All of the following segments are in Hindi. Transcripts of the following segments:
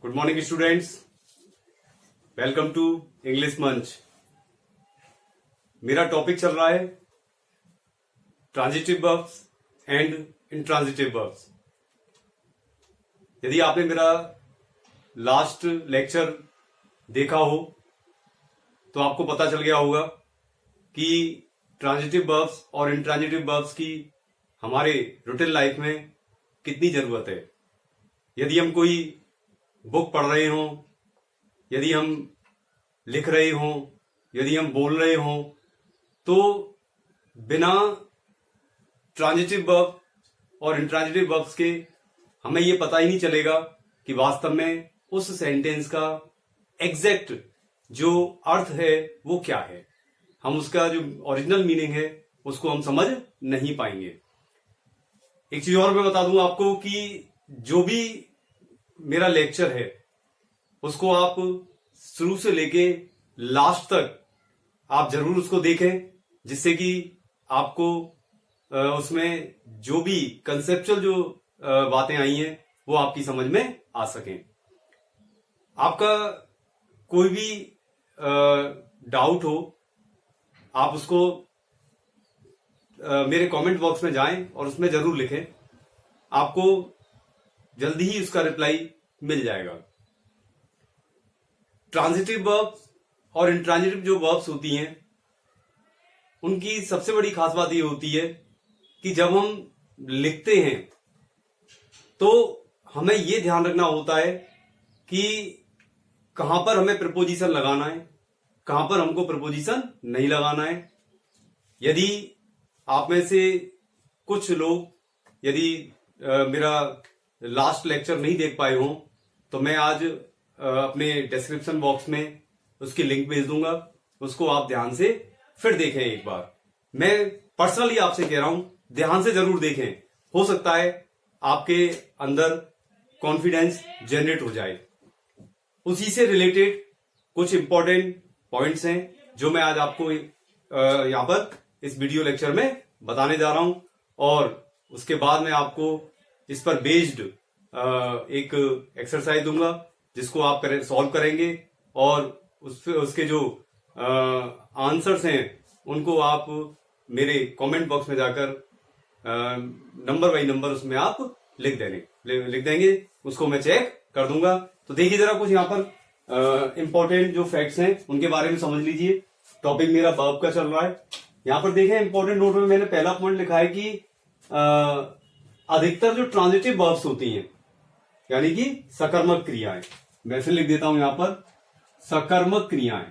Good morning students, welcome to English Manch. मेरा टॉपिक चल रहा है transitive verbs and intransitive verbs. यदि आपने मेरा लास्ट लेक्चर देखा हो तो आपको पता चल गया होगा कि ट्रांजिटिव वर्ब्स और इंट्रांजिटिव वर्ब्स की हमारे रूटीन लाइफ में कितनी जरूरत है। यदि हम कोई बुक पढ़ रहे हों, यदि हम लिख रहे हों, यदि हम बोल रहे हों, तो बिना ट्रांजिटिव वर्ब और इंट्रांजिटिव वर्ब्स के हमें ये पता ही नहीं चलेगा कि वास्तव में उस सेंटेंस का एग्जैक्ट जो अर्थ है वो क्या है। हम उसका जो ओरिजिनल मीनिंग है उसको हम समझ नहीं पाएंगे। एक चीज और मैं बता दूं आपको कि जो भी मेरा लेक्चर है उसको आप शुरू से लेके लास्ट तक आप जरूर उसको देखें, जिससे कि आपको उसमें जो भी कंसेप्चुअल जो बातें आई हैं वो आपकी समझ में आ सकें। आपका कोई भी डाउट हो आप उसको मेरे कमेंट बॉक्स में जाएं और उसमें जरूर लिखें, आपको जल्दी ही उसका रिप्लाई मिल जाएगा। ट्रांजिटिव वर्ब्स और इंट्रांजिटिव जो वर्ब्स होती हैं उनकी सबसे बड़ी खास बात ये होती है कि जब हम लिखते हैं तो हमें ये ध्यान रखना होता है कि कहां पर हमें प्रीपोजिशन लगाना है, कहां पर हमको प्रीपोजिशन नहीं लगाना है। यदि आप में से कुछ लोग यदि मेरा लास्ट लेक्चर नहीं देख पाए हों तो मैं आज अपने डिस्क्रिप्शन बॉक्स में उसकी लिंक भेज दूंगा, उसको आप ध्यान से फिर देखें एक बार। मैं पर्सनली आपसे कह रहा हूं ध्यान से जरूर देखें, हो सकता है आपके अंदर कॉन्फिडेंस जनरेट हो जाए। उसी से रिलेटेड कुछ इंपॉर्टेंट पॉइंट्स हैं जो मैं आज आपको यहां पर इस वीडियो लेक्चर में बताने जा रहा हूं, और उसके बाद मैं आपको इस पर बेस्ड एक एक्सरसाइज दूंगा जिसको आप सॉल्व करेंगे, और उसके जो आंसर्स हैं उनको आप मेरे कमेंट बॉक्स में जाकर नंबर बाय नंबर उसमें आप लिख देंगे, उसको मैं चेक कर दूंगा। तो देखिए जरा कुछ यहाँ पर इंपॉर्टेंट जो फैक्ट्स हैं उनके बारे में समझ लीजिए। टॉपिक मेरा वर्ब का चल रहा है। यहाँ पर देखें इंपॉर्टेंट नोट में मैंने पहला पॉइंट लिखा है कि अधिकतर जो ट्रांजिटिव वर्ब्स होती हैं यानी कि सकर्मक क्रियाएं, मैं फिर लिख देता हूं यहां पर सकर्मक क्रियाएं।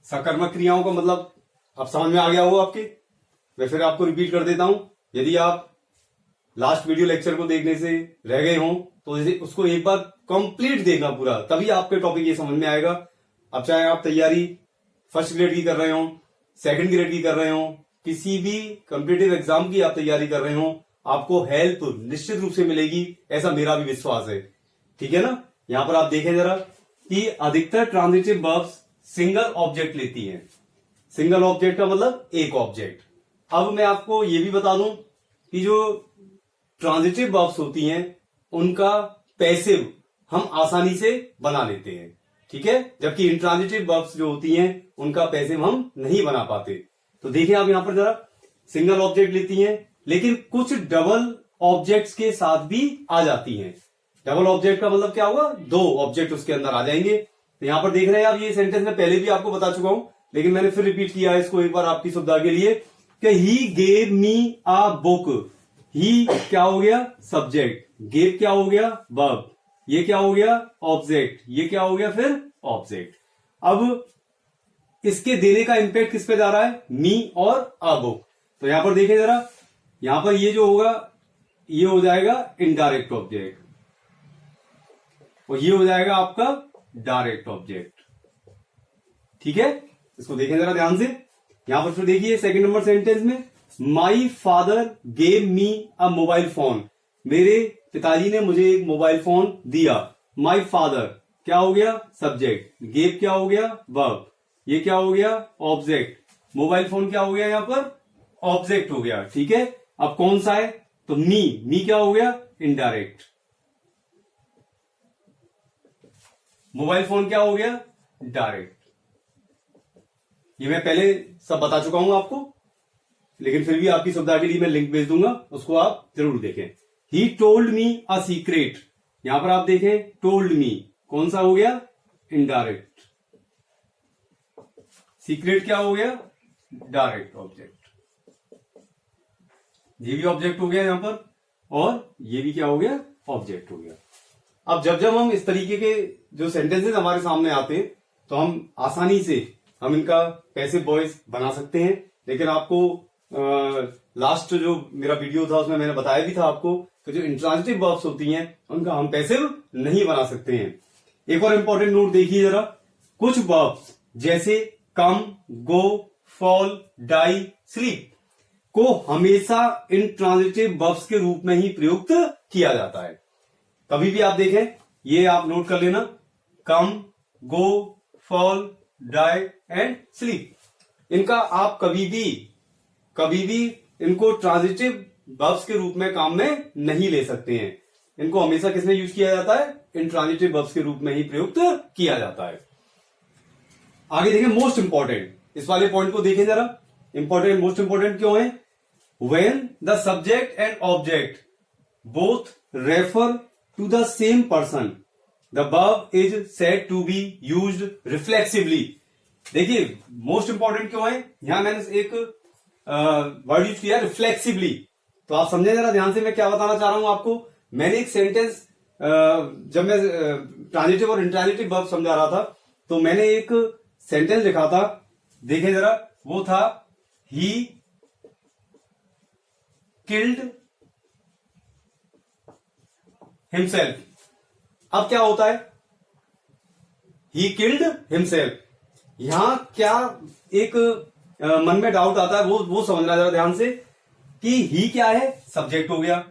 सकर्मक क्रियाओं का मतलब अब समझ में आ गया होगा आपके। मैं फिर आपको रिपीट कर देता हूं, यदि आप लास्ट वीडियो लेक्चर को देखने से रह गए हों तो उसको एक बार कंप्लीट देखना पूरा, तभी आपके टॉपिक ये समझ में आएगा। अब चाहे आप तैयारी फर्स्ट ग्रेड की कर रहे हो, सेकंड ग्रेड की कर रहे हो, किसी भी कॉम्पिटिटिव एग्जाम की आप तैयारी कर रहे हो, आपको हेल्प निश्चित रूप से मिलेगी, ऐसा मेरा भी विश्वास है। ठीक है ना। यहां पर आप देखें जरा कि अधिकतर ट्रांजिटिव वर्ब्स सिंगल ऑब्जेक्ट लेती हैं। सिंगल ऑब्जेक्ट का मतलब एक ऑब्जेक्ट। अब मैं आपको ये भी बता दूं कि जो ट्रांजिटिव वर्ब्स होती हैं उनका पैसिव हम आसानी से बना लेते हैं, ठीक है, जबकि इंट्रांजिटिव वर्ब्स जो होती हैं उनका पैसिव हम नहीं बना पाते। तो देखिए आप यहां पर जरा सिंगल ऑब्जेक्ट लेती हैं, लेकिन कुछ डबल ऑब्जेक्ट्स के साथ भी आ जाती हैं। डबल ऑब्जेक्ट का मतलब क्या होगा, दो ऑब्जेक्ट उसके अंदर आ जाएंगे। तो यहां पर देख रहे हैं आप, ये सेंटेंस में पहले भी आपको बता चुका हूं, लेकिन मैंने फिर रिपीट किया है इसको एक बार आपकी सुविधा के लिए कि he gave me a book. ही क्या हो गया, सब्जेक्ट, गेव क्या हो गया, वर्ब, ये क्या हो गया, ऑब्जेक्ट, ये क्या हो गया फिर ऑब्जेक्ट। अब इसके देने का इंपैक्ट किस पे जा रहा है, मी और अ बुक। तो यहां पर देखें जरा, यहां पर ये जो होगा ये हो जाएगा इनडायरेक्ट ऑब्जेक्ट और ये हो जाएगा आपका डायरेक्ट ऑब्जेक्ट। ठीक है, इसको देखें जरा ध्यान से। यहां पर फिर देखिए सेकंड नंबर सेंटेंस में, my father gave me a mobile phone. मेरे पिताजी ने मुझे एक मोबाइल फोन दिया। माई फादर क्या हो गया? सब्जेक्ट। गेव क्या हो गया? वर्ब। ये क्या हो गया? ऑब्जेक्ट। मोबाइल फोन क्या हो गया? यहां पर ऑब्जेक्ट हो गया। ठीक है, अब कौन सा है? तो मी क्या हो गया? इनडायरेक्ट। मोबाइल फोन क्या हो गया? डायरेक्ट। ये मैं पहले सब बता चुका हूं आपको, लेकिन फिर भी आपकी सुविधा के लिए मैं लिंक भेज दूंगा, उसको आप जरूर देखें। He told me a secret. यहां पर आप देखें, टोल्ड मी कौन सा हो गया? इनडायरेक्ट। सीक्रेट क्या हो गया? Direct object. ये भी ऑब्जेक्ट हो गया यहां पर, और ये भी क्या हो गया? ऑब्जेक्ट हो गया। अब जब जब हम इस तरीके के जो सेंटेंसेस हमारे सामने आते हैं, तो हम आसानी से हम इनका पैसिव वॉइस बना सकते हैं। लेकिन आपको लास्ट जो मेरा वीडियो था उसमें मैंने बताया भी था आपको कि जो इंट्रांजिटिव वर्ब्स होती हैं उनका हम पैसिव नहीं बना सकते हैं। एक और इंपॉर्टेंट नोट देखिए जरा, कुछ वर्ब्स जैसे कम, गो, फॉल, डाई, स्लीप को हमेशा इंट्रांजिटिव वर्ब्स के रूप में ही प्रयुक्त किया जाता है। कभी भी आप देखें, ये आप नोट कर लेना, कम, गो, फॉल, डाई एंड स्लीप, इनका आप कभी भी इनको ट्रांजिटिव वर्ब्स के रूप में काम में नहीं ले सकते हैं। इनको हमेशा किसमें यूज किया जाता है? इंट्रांजिटिव वर्ब्स के रूप में ही प्रयुक्त किया जाता है। आगे देखें, मोस्ट इंपॉर्टेंट, इस वाले पॉइंट को देखें जरा, इंपॉर्टेंट, मोस्ट इंपॉर्टेंट क्यों है? When the subject and object both refer to the same person the verb is said to be used reflexively. देखिए मोस्ट इंपॉर्टेंट क्यों है, यहां मैंने एक वर्ड यूज किया रिफ्लेक्सिवली। तो आप समझे जरा ध्यान से मैं क्या बताना चाह रहा हूं आपको। मैंने एक सेंटेंस जब मैं ट्रांजिटिव और इंट्रांजिटिव वर्ब समझा रहा था, तो मैंने एक सेंटेंस लिखा था, देखें जरा, वो था ही किल्ड हिमसेल्फ। अब क्या होता है? He killed himself. यहां क्या एक मन में डाउट आता है, वो समझना जरा ध्यान से, कि ही क्या है? सब्जेक्ट हो गया,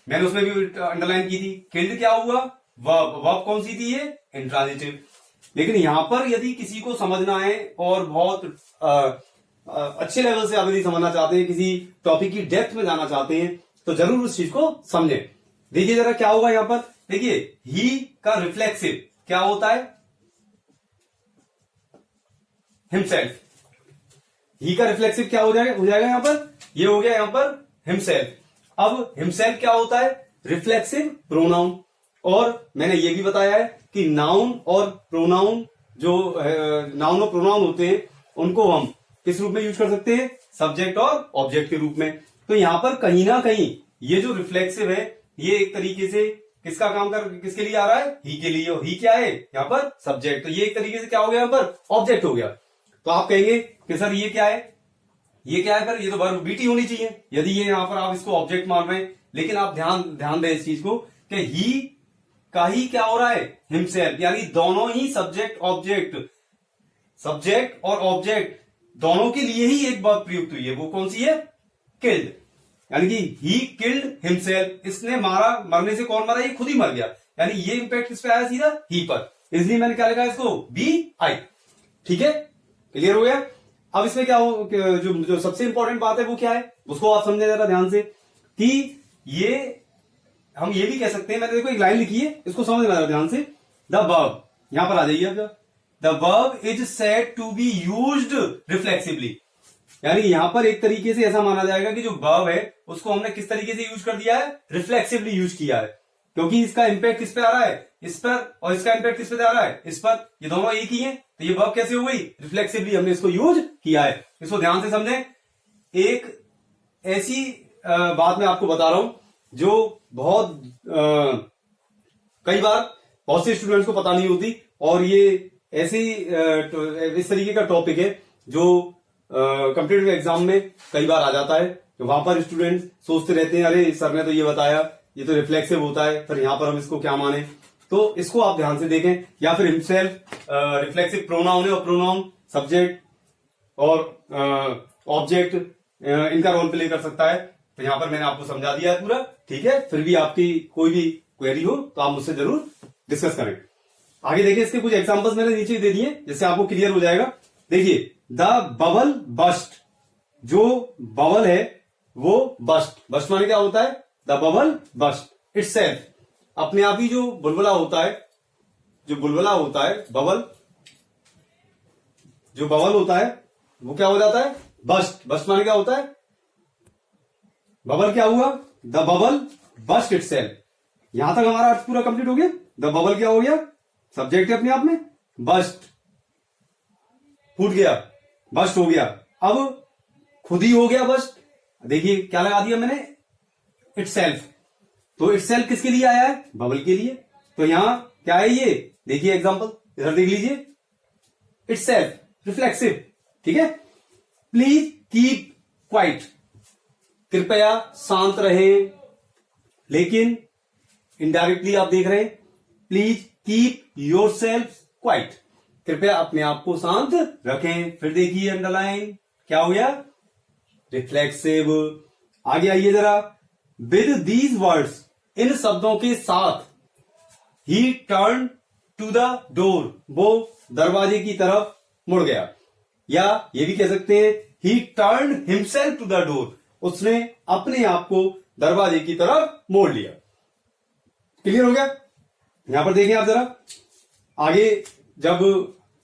मैंने उसमें भी अंडरलाइन की थी। किल्ड क्या हुआ? वर्ब। वर्ब कौन सी थी? ये इंट्रांजिटिव। लेकिन यहां पर यदि किसी को समझना है और बहुत अच्छे लेवल से आप यदि समझना चाहते हैं, किसी टॉपिक की डेप्थ में जाना चाहते हैं, तो जरूर उस चीज को समझें। देखिए जरा क्या होगा यहां पर, देखिए ही का रिफ्लेक्सिव क्या होता है? हिमसेल्फ। ही का रिफ्लेक्सिव क्या हो जाएगा यहां पर? ये हो गया यहां पर हिमसेल्फ। अब हिमसेल्फ क्या होता है? Reflexive pronoun. और मैंने ये भी बताया है कि नाउन और प्रोनाउन, जो नाउन और प्रोनाउन होते हैं, उनको हम किस रूप में यूज कर सकते हैं? सब्जेक्ट और ऑब्जेक्ट के रूप में। तो यहां पर कहीं ना कहीं ये जो रिफ्लेक्सिव है, ये एक तरीके से किसका काम किसके लिए आ रहा है? ही के लिए। ही क्या है यहां पर? सब्जेक्ट। तो ये एक तरीके से क्या हो गया यहां पर? ऑब्जेक्ट हो गया। तो आप कहेंगे कि सर ये क्या है? ये क्या है? ये तो वर्ब बीटी होनी चाहिए यदि ये यहां पर आप इसको ऑब्जेक्ट मान रहे हैं। लेकिन आप ध्यान दें इस चीज को कि ही का ही क्या हो रहा है? हिमसेल्फ। यानी दोनों ही सब्जेक्ट और ऑब्जेक्ट दोनों के लिए ही एक वर्ब प्रयुक्त हुई है। वो कौन सी है? किल्ड। यानी कि ही किल्ड हिमसेल्फ, इसने मारा। मरने से कौन मरा? ये खुद ही मर गया। यानी ये इंपैक्ट किस पे आया? सीधा ही पर। इसलिए मैंने क्या लिखा इसको? B I. ठीक है, क्लियर हो गया। अब इसमें क्या हो, जो सबसे इंपॉर्टेंट बात है वो क्या है, उसको आप समझे जरा ध्यान से, कि ये हम ये भी कह सकते हैं, मैंने देखो एक लाइन लिखी है, इसको समझ में ध्यान से। द वर्ब, यहां पर आ जाइए अब, the verb is said to be used reflexively. यानी यहां पर एक तरीके से ऐसा माना जाएगा कि जो वर्ब है उसको हमने किस तरीके से यूज कर दिया है? रिफ्लेक्सिवली यूज किया है। क्योंकि इसका इंपैक्ट किस पे आ रहा है? इस पर। और इसका इंपैक्ट किस पे आ रहा है? इस पर। ये दोनों एक ही है, तो ये वर्ब कैसे हो गई? रिफ्लेक्सिवली हमने इसको यूज किया है। इसको ध्यान से समझें। एक ऐसी बात मैं आपको बता रहा हूं जो बहुत कई बार बहुत से स्टूडेंट्स को पता नहीं होती, और ये ऐसी इस तरीके का टॉपिक है जो कॉम्पिटिटिव एग्जाम में कई बार आ जाता है। तो वहां पर स्टूडेंट्स सोचते रहते हैं, अरे सर ने तो ये बताया, ये तो रिफ्लेक्सिव होता है, फिर यहां पर हम इसको क्या माने। तो इसको आप ध्यान से देखें। या फिर हिमसेल्फ रिफ्लेक्सिव प्रोनाउन है, और प्रोनाउन सब्जेक्ट और ऑब्जेक्ट इनका रोल प्ले कर सकता है। तो यहां पर मैंने आपको समझा दिया है पूरा। ठीक है, फिर भी आपकी कोई भी क्वेरी हो तो आप मुझसे जरूर डिस्कस करें। आगे देखिए, इसके कुछ एग्जांपल्स मैंने नीचे दे दिए जिससे आपको क्लियर हो जाएगा। देखिए, द बबल बस्ट, जो बबल है वो बस्ट माने क्या होता है? द बबल बस्ट इटसेल्फ, अपने आप ही जो बुलबुला होता है, जो बुलबुला होता है बबल, जो बबल होता है वो क्या हो जाता है? बस्ट माने क्या होता है? बबल क्या हुआ? The bubble burst itself. यहां तक हमारा अर्थ पूरा कंप्लीट हो गया। द बबल क्या हो गया? सब्जेक्ट है अपने आप में, बस्ट फूट गया, बस्ट हो गया। अब खुद ही हो गया बस्ट। देखिए क्या लगा दिया मैंने? इटसेल्फ। तो इटसेल्फ किसके लिए आया है? बबल के लिए। तो यहां क्या है ये? देखिए एग्जांपल, इधर देख लीजिए, इटसेल्फ रिफ्लेक्सिव। ठीक है, प्लीज कीप क्वाइट, कृपया शांत रहें। लेकिन इनडायरेक्टली आप देख रहे हैं, प्लीज कीप योरसेल्फ क्वाइट, कृपया अपने आप को शांत रखें। फिर देखिए अंडरलाइन क्या हो गया? रिफ्लेक्सिव। आगे आइए जरा, विद दीज वर्ड्स, इन शब्दों के साथ, he turn to the door, वो दरवाजे की तरफ मुड़ गया। या ये भी कह सकते हैं, he turn himself to the door, उसने अपने आप को दरवाजे की तरफ मोड़ लिया। क्लियर हो गया? यहां पर देखिए आप जरा, आगे जब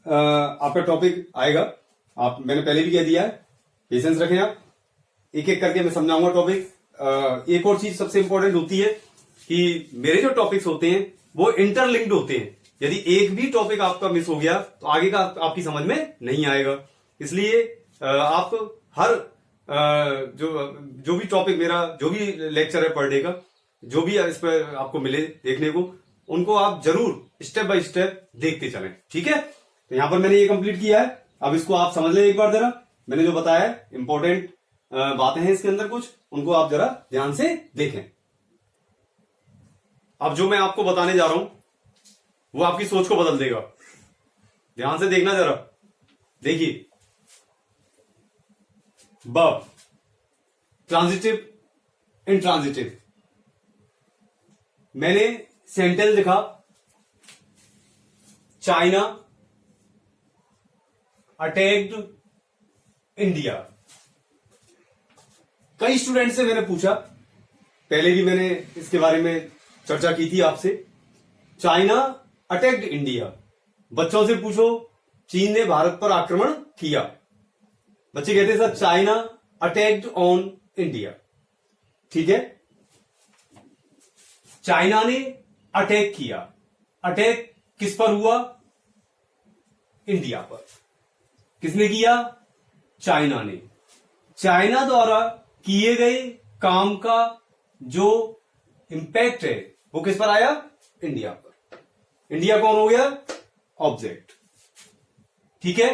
आपका टॉपिक आएगा, मैंने पहले भी कह दिया है, पेशेंस रखें आप, एक एक करके मैं समझाऊंगा टॉपिक। एक और चीज सबसे इंपॉर्टेंट होती है कि मेरे जो टॉपिक्स होते हैं वो इंटरलिंक्ड होते हैं। यदि एक भी टॉपिक आपका मिस हो गया तो आगे का आपकी समझ में नहीं आएगा। इसलिए आप हर जो भी टॉपिक मेरा, जो भी लेक्चर है पर डे का, जो भी इस पर आपको मिले देखने को, उनको आप जरूर स्टेप बाय स्टेप देखते चलें। ठीक है, तो यहां पर मैंने ये कंप्लीट किया है। अब इसको आप समझ लें एक बार जरा, मैंने जो बताया है इंपॉर्टेंट बातें हैं इसके अंदर कुछ, उनको आप जरा ध्यान से देखें। अब जो मैं आपको बताने जा रहा हूं वो आपकी सोच को बदल देगा। ध्यान से देखना जरा। देखिए, वर्ब, ट्रांजिटिव, इंट्रांजिटिव। मैंने सेंटेंस लिखा, चाइना अटैक्ड इंडिया। कई स्टूडेंट से मैंने पूछा, पहले भी मैंने इसके बारे में चर्चा की थी आपसे, चाइना अटैक्ड इंडिया। बच्चों से पूछो, चीन ने भारत पर आक्रमण किया। बच्चे कहते हैं sir China attacked on India. ठीक है, चाइना ने अटैक किया। अटैक किस पर हुआ? इंडिया पर। किसने किया? चाइना ने। चाइना द्वारा किए गए काम का जो इंपैक्ट है वो किस पर आया? इंडिया पर। इंडिया कौन हो गया? ऑब्जेक्ट। ठीक है,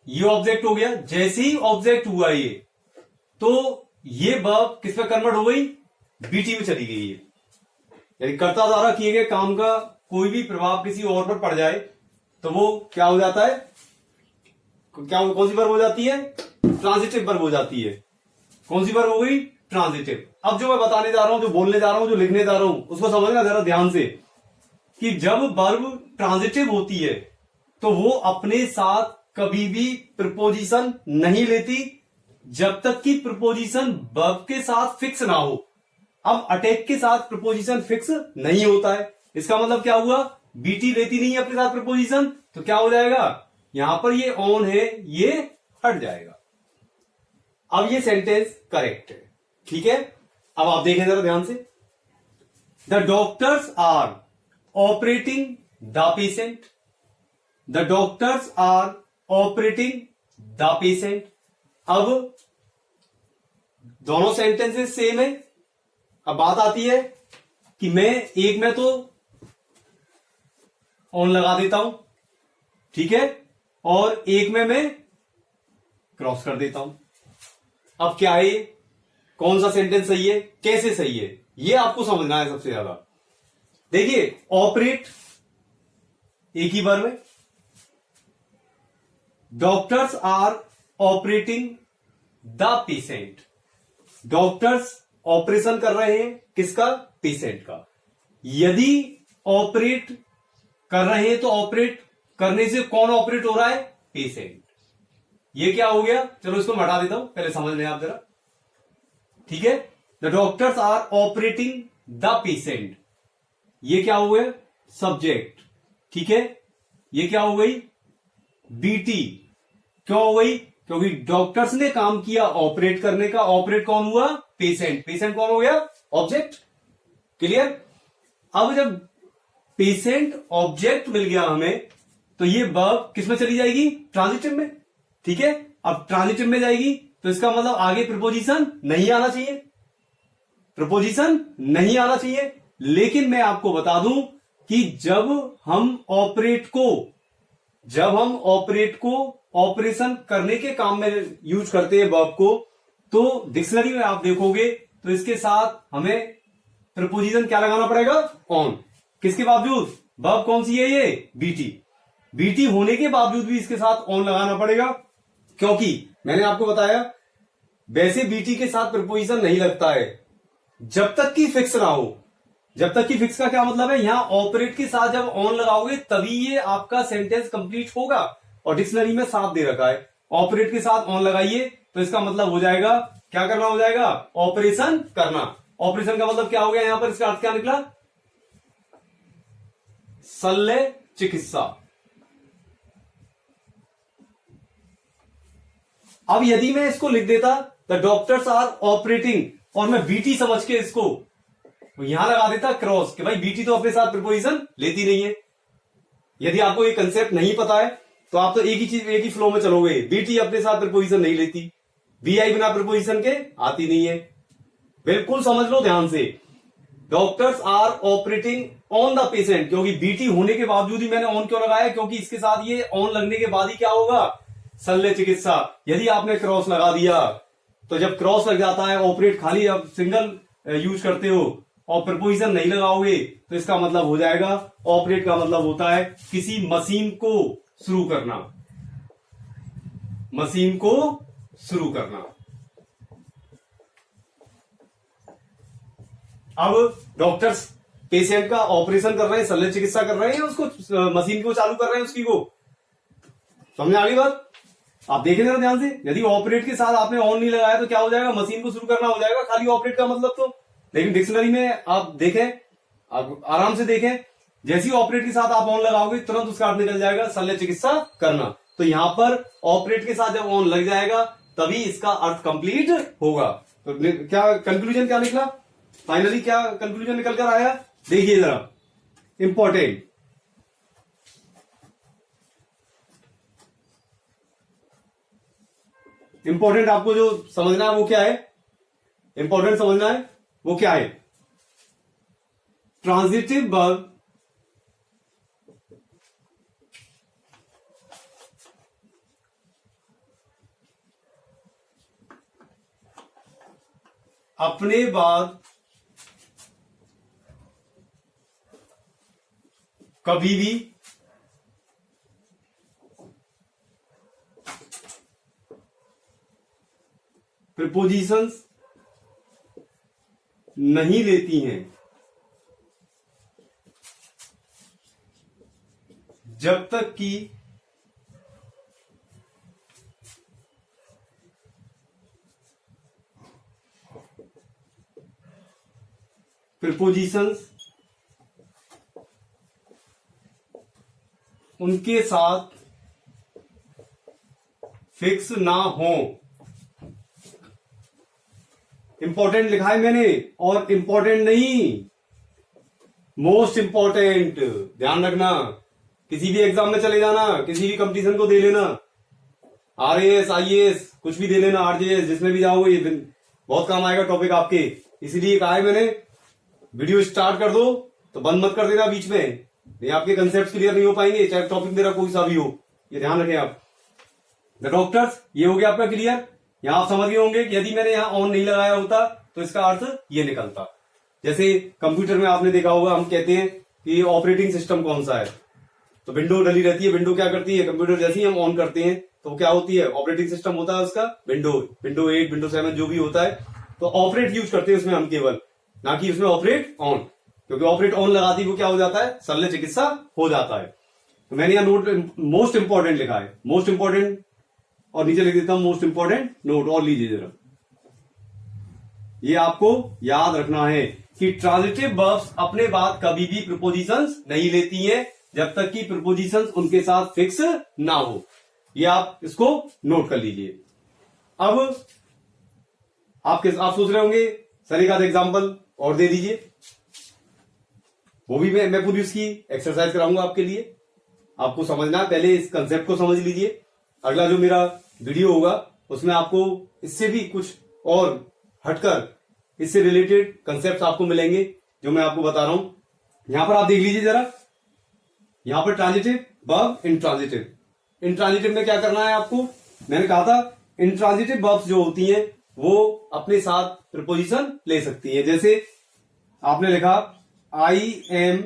ये ऑब्जेक्ट हो गया। जैसे ही ऑब्जेक्ट हुआ ये, तो ये वर्ब किस पर कन्वर्ट हो गई? बीटी में चली गई है। यानी कर्ता द्वारा किए गए काम का कोई भी प्रभाव किसी और पर पड़ जाए तो वो क्या हो जाता है? क्या, कौन सी वर्ब हो जाती है? ट्रांजिटिव वर्ब हो जाती है। कौन सी वर्ब हो गई? ट्रांजिटिव। अब जो मैं बताने जा रहा हूं, जो बोलने जा रहा हूं, जो लिखने जा रहा हूं, उसको समझना जरा ध्यान से कि जब वर्ब ट्रांजिटिव होती है तो वो अपने साथ कभी भी प्रीपोजिशन नहीं लेती जब तक कि प्रीपोजिशन वर्ब के साथ फिक्स ना हो। अब अटैक के साथ प्रीपोजिशन फिक्स नहीं होता है, इसका मतलब क्या हुआ? बीटी लेती नहीं है अपने साथ प्रीपोजिशन, तो क्या हो जाएगा? यहां पर ये ऑन है, ये हट जाएगा। अब ये सेंटेंस करेक्ट है। ठीक है, अब आप देखें जरा ध्यान से, the doctors are operating the patient. The doctors are operating the patient. अब दोनों सेंटेंसेस सेम है। अब बात आती है कि मैं एक में तो ऑन लगा देता हूं, ठीक है, और एक में मैं क्रॉस कर देता हूं। अब क्या है, कौन सा सेंटेंस सही है, कैसे सही है, ये आपको समझना है सबसे ज्यादा। देखिए, ऑपरेट एक ही वर्ब है। Doctors are operating the patient. Doctors operation कर रहे हैं किसका? पेशेंट का। यदि ऑपरेट कर रहे हैं, तो ऑपरेट करने से कौन ऑपरेट हो रहा है? पेशेंट। ये क्या हो गया? चलो इसको मैं हटा देता हूं, पहले समझ लें आप जरा, ठीक है। The doctors are operating the patient, ये क्या हो गया? सब्जेक्ट, ठीक है। ये क्या हो गई? बीटी। क्यों हो गई? क्योंकि डॉक्टर्स ने काम किया ऑपरेट करने का। ऑपरेट कौन हुआ? पेशेंट। पेशेंट कौन हो गया? ऑब्जेक्ट। क्लियर? अब जब पेशेंट ऑब्जेक्ट मिल गया हमें, तो ये वर्ब किसमें चली जाएगी? ट्रांजिटिव में, ठीक है। अब ट्रांजिटिव में जाएगी तो इसका मतलब आगे प्रीपोजिशन नहीं आना चाहिए, प्रीपोजिशन नहीं आना चाहिए। लेकिन मैं आपको बता दूं कि जब हम ऑपरेट को ऑपरेशन करने के काम में यूज करते हैं वर्ब को, तो डिक्शनरी में आप देखोगे तो इसके साथ हमें प्रीपोजिशन क्या लगाना पड़ेगा? ऑन। किसके बावजूद? वर्ब कौन सी है? ये बीटी। बीटी होने के बावजूद भी इसके साथ ऑन लगाना पड़ेगा, क्योंकि मैंने आपको बताया वैसे बीटी के साथ प्रीपोजिशन नहीं लगता है जब तक कि फिक्स ना हो। जब तक कि फिक्स का क्या मतलब है? यहां ऑपरेट के साथ जब ऑन लगाओगे तभी ये आपका सेंटेंस कंप्लीट होगा, और डिक्शनरी में साफ दे रखा है ऑपरेट के साथ ऑन लगाइए, तो इसका मतलब हो जाएगा, क्या करना हो जाएगा? ऑपरेशन करना। ऑपरेशन का मतलब क्या हो गया? यहां पर इसका अर्थ क्या निकला? शल्य चिकित्सा। अब यदि मैं इसको लिख देता द डॉक्टर्स आर ऑपरेटिंग, और मैं बीटी समझ के इसको यहां लगा देता क्रॉस, कि भाई बीटी तो अपने साथ प्रीपोजिशन लेती नहीं है। यदि आपको ये कंसेप्ट नहीं पता है तो आप तो एक ही चीज, एक ही फ्लो में चलोगे। बीटी अपने साथ प्रीपोजिशन नहीं लेती, बीआई बिना प्रीपोजिशन के आती नहीं है। बिल्कुल समझ लो ध्यान से, doctors are operating on the patient, क्योंकि बीटी होने के बावजूद ही मैंने ऑन क्यों लगाया? क्योंकि इसके साथ ये ऑन लगने के बाद ही क्या होगा? शल्य चिकित्सा। यदि आपने क्रॉस लगा दिया, तो जब क्रॉस लग जाता है, ऑपरेट खाली आप सिंगल यूज करते हो और प्रीपोजिशन नहीं लगाओगे, तो इसका मतलब हो जाएगा, ऑपरेट का मतलब होता है किसी मशीन को शुरू करना, मशीन को शुरू करना। अब डॉक्टर्स पेशेंट का ऑपरेशन कर रहे हैं, शल्य चिकित्सा कर रहे हैं, उसको मशीन को चालू कर रहे हैं, उसकी को समझ आ गई बात? आप देखें जरा ध्यान से, यदि ऑपरेट के साथ आपने ऑन नहीं लगाया तो क्या हो जाएगा? मशीन को शुरू करना हो जाएगा, खाली ऑपरेट का मतलब तो। लेकिन डिक्शनरी में आप देखें, आप आराम से देखें, जैसे ही ऑपरेट के साथ आप ऑन लगाओगे तुरंत उसका अर्थ निकल जाएगा शल्य चिकित्सा करना। तो यहां पर ऑपरेट के साथ जब ऑन लग जाएगा तभी इसका अर्थ कंप्लीट होगा। तो क्या कंक्लूजन क्या निकला? फाइनली क्या कंक्लूजन निकल कर आया? देखिए जरा, इंपॉर्टेंट, इंपॉर्टेंट आपको जो समझना है वो क्या है? इंपॉर्टेंट समझना है वो क्या है? ट्रांजिटिव वर्ब अपने बाद कभी भी प्रीपोजिशंस नहीं लेती हैं जब तक कि प्रीपोजिशंस उनके साथ फिक्स ना हो। इंपॉर्टेंट लिखा है मैंने, और इंपॉर्टेंट नहीं, मोस्ट इंपॉर्टेंट। ध्यान रखना, किसी भी एग्जाम में चले जाना, किसी भी कंपटीशन को दे लेना, आरएएस आईएएस कुछ भी दे लेना, आरजेएस जिसमें भी जाओगे, ये बहुत काम आएगा टॉपिक आपके। इसीलिए कहा है मैंने वीडियो स्टार्ट कर दो तो बंद मत कर देना बीच में, नहीं आपके कंसेप्ट क्लियर नहीं हो पाएंगे, चाहे टॉपिक मेरा कोई सा भी हो। ये ध्यान रखें आप। द डॉक्टर्स, ये हो गया आपका क्लियर। यहां आप समझ गए होंगे कि यदि मैंने यहां ऑन नहीं लगाया होता तो इसका अर्थ ये निकलता। जैसे कंप्यूटर में आपने देखा होगा, हम कहते हैं कि ऑपरेटिंग सिस्टम कौन सा है, तो विंडो डली रहती है। विंडो क्या करती है? कंप्यूटर जैसे ही हम ऑन करते हैं तो क्या होती है? ऑपरेटिंग सिस्टम होता है उसका विंडो 8, विंडो 7 जो भी होता है, तो ऑपरेट यूज करते हैं उसमें हम केवल, ना कि उसमें ऑपरेट ऑन। क्योंकि ऑपरेट ऑन लगाती वो क्या हो जाता है, शल्य चिकित्सा हो जाता है। तो मैंने यहां नोट मोस्ट इंपॉर्टेंट लिखा है, मोस्ट इंपॉर्टेंट, और नीचे लिख देता हूं मोस्ट इंपॉर्टेंट नोट, और लीजिए जरा, ये आपको याद रखना है कि ट्रांजिटिव वर्ब्स अपने बाद कभी भी प्रीपोजिशंस नहीं लेती हैं जब तक कि प्रीपोजिशंस उनके साथ फिक्स ना हो। ये आप इसको नोट कर लीजिए। अब आप सोच रहे होंगे सर एक आध एग्जाम्पल और दे दीजिए, वो भी मैं पूरी उसकी एक्सरसाइज कराऊंगा आपके लिए। आपको समझना है, पहले इस कंसेप्ट को समझ लीजिए। अगला जो मेरा वीडियो होगा उसमें आपको इससे भी कुछ और हटकर इससे रिलेटेड कंसेप्ट आपको मिलेंगे जो मैं आपको बता रहा हूं। यहां पर आप देख लीजिए जरा, यहां पर ट्रांजिटिव वर्ब, इंट्रांजिटिव। इंट्रांजिटिव में क्या करना है आपको, मैंने कहा था इंट्रांजिटिव वर्ब्स जो होती हैं वो अपने साथ प्रीपोजिशन ले सकती हैं। जैसे आपने लिखा I am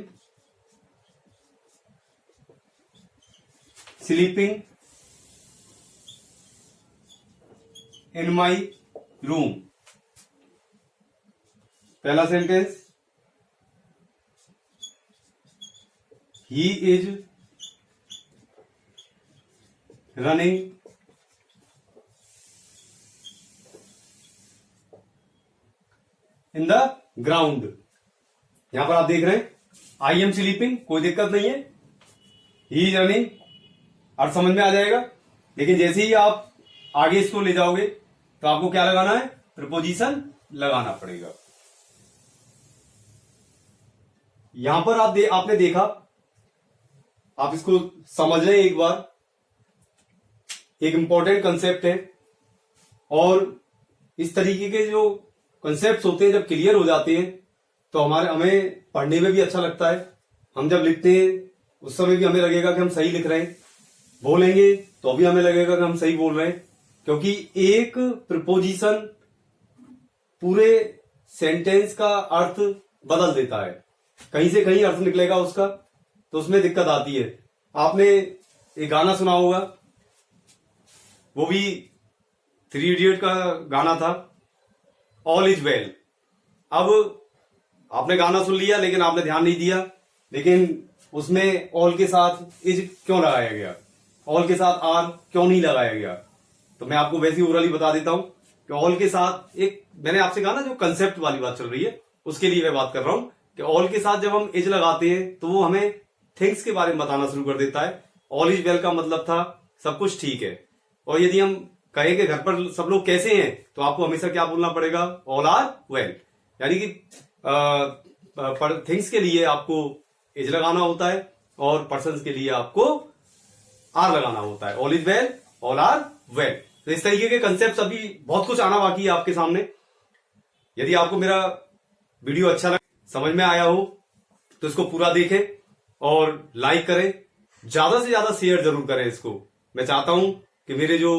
sleeping in my room, पहला sentence, he is running in the ground. यहां पर आप देख रहे हैं आई एम स्लीपिंग, कोई दिक्कत नहीं है, ही इज रनिंग अर्थ समझ में आ जाएगा। लेकिन जैसे ही आप आगे इसको ले जाओगे तो आपको क्या लगाना है, प्रीपोजिशन लगाना पड़ेगा। यहां पर आपने देखा, आप इसको समझ लें एक बार, एक इंपॉर्टेंट कंसेप्ट है। और इस तरीके के जो कंसेप्ट होते हैं जब क्लियर हो जाते हैं तो हमें पढ़ने में भी अच्छा लगता है। हम जब लिखते हैं उस समय भी हमें लगेगा कि हम सही लिख रहे हैं, बोलेंगे तो भी हमें लगेगा कि हम सही बोल रहे हैं, क्योंकि एक प्रीपोजिशन पूरे सेंटेंस का अर्थ बदल देता है, कहीं से कहीं अर्थ निकलेगा उसका, तो उसमें दिक्कत आती है। आपने एक गाना सुना होगा, वो भी 3 इडियट का गाना था, ऑल इज वेल। अब आपने गाना सुन लिया लेकिन आपने ध्यान नहीं दिया, लेकिन उसमें ऑल के साथ इज क्यों लगाया गया, ऑल के साथ आर क्यों नहीं लगाया गया। तो मैं आपको वैसे ही ओरली बता देता हूं कि ऑल के साथ, एक मैंने आपसे कहा ना जो कंसेप्ट वाली बात चल रही है उसके लिए मैं बात कर रहा हूं कि ऑल के साथ जब हम इज लगाते हैं तो वो हमें थिंग्स के बारे में बताना शुरू कर देता है। ऑल इज वेल का मतलब था सब कुछ ठीक है। और यदि हम कहें कि घर पर सब लोग कैसे हैं तो आपको हमेशा क्या बोलना पड़ेगा, ऑल आर वेल। यानी कि थिंग्स के लिए आपको इज लगाना होता है और पर्सन्स के लिए आपको आर लगाना होता है। All is well, all are well. तो इस तरीके के कंसेप्ट अभी बहुत कुछ आना बाकी है आपके सामने। यदि आपको मेरा वीडियो अच्छा लगे, समझ में आया हो, तो इसको पूरा देखें और लाइक करें, ज्यादा से ज्यादा शेयर जरूर करें इसको। मैं चाहता हूं कि मेरे जो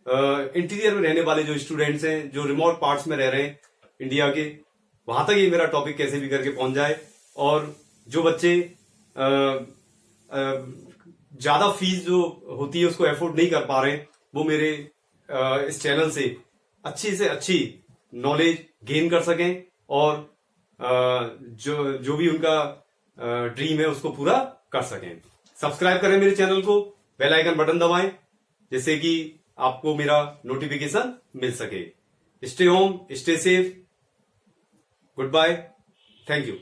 इंटीरियर में रहने वाले जो स्टूडेंट्स हैं, जो रिमोट पार्ट्स में रह रहे हैं इंडिया के, वहां तक ये मेरा टॉपिक कैसे भी करके पहुंच जाए। और जो बच्चे ज्यादा फीस जो होती है उसको अफोर्ड नहीं कर पा रहे, वो मेरे इस चैनल से अच्छी नॉलेज गेन कर सकें और जो भी उनका ड्रीम है उसको पूरा कर सकें। सब्सक्राइब करें मेरे चैनल को, बेल आइकन बटन दबाएं जिससे कि आपको मेरा नोटिफिकेशन मिल सके। Stay home, stay safe, goodbye, thank you.